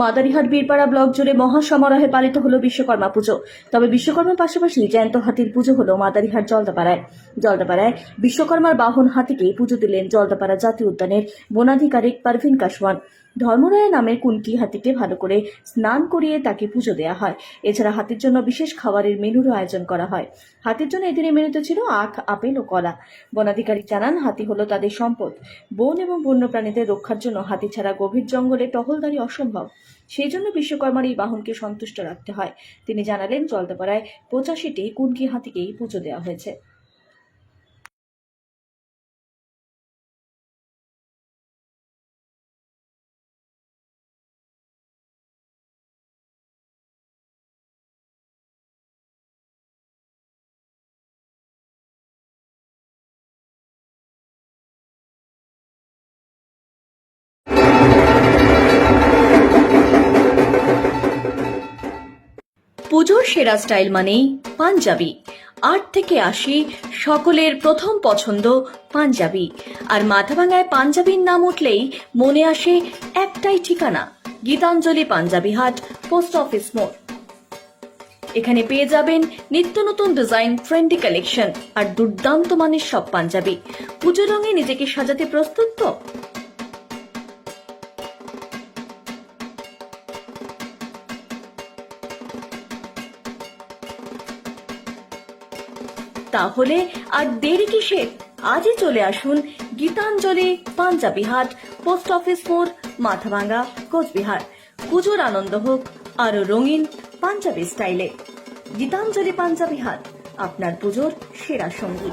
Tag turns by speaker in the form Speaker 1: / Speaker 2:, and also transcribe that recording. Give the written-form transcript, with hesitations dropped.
Speaker 1: Madarihat Birpara block জুড়ে মহাসমারোহে পালিত হলো বিশ্বকর্মা পুজো। তবে বিশ্বকর্মার পাশাপাশি জ্যান্ত হাতির পুজো হলো মাদারিহাট জলদাপাড়ায় বিশ্বকর্মার বাহন হাতিকে পুজো দিলেন জলদাপাড়া জাতীয় উদ্যানের বনাধিকারিক পারভিন কাশওয়ান। ধর্মরায় নামের কুনকি হাতিকে ভালো করে স্নান করিয়ে তাকে পুজো দেওয়া হয়। এছাড়া হাতির জন্য বিশেষ খাবারের মেনুরও আয়োজন করা হয়। হাতির জন্য এদিনের মেনুতে ছিল আখ, আপেল ও কলা। বনাধিকারিক জানান, হাতি হলো তাদের সম্পদ। বন এবং বন্যপ্রাণীদের রক্ষার জন্য হাতি ছাড়া গভীর জঙ্গলে টহলদারি অসম্ভব। সেই জন্য বিশ্বকর্মার এই বাহনকে সন্তুষ্ট রাখতে হয়। তিনি জানালেন, জলদাপাড়ায় 85টি কুনকি হাতিকেই পুজো দেওয়া হয়েছে। পুজোর সেরা স্টাইল মানেই পাঞ্জাবি। 8 থেকে 80 সকলের প্রথম পছন্দ পাঞ্জাবি। আর মাথাভাঙায় পাঞ্জাবির নাম উঠলেই মনে আসে একটাই ঠিকানা, গীতাঞ্জলি পাঞ্জাবি হাট, পোস্ট অফিস মোড়। এখানে পেয়ে যাবেন নিত্য নতুন ডিজাইন, ট্রেন্ডি কালেকশন আর দুর্দান্ত মানের সব পাঞ্জাবি। পুজো রঙে নিজেকে সাজাতে প্রস্তুত তো? তাহলে আর দেরি কিসের? আজই চলে আসুন গীতাঞ্জলি পাঞ্জাবি হাট, পোস্ট অফিস মোড়, মাথাভাঙ্গা, কোচবিহার। পুজোর আনন্দ হোক আরো রঙিন পাঞ্জাবি স্টাইলে। গীতাঞ্জলি পাঞ্জাবি হাট, আপনার পুজোর সেরা সঙ্গী।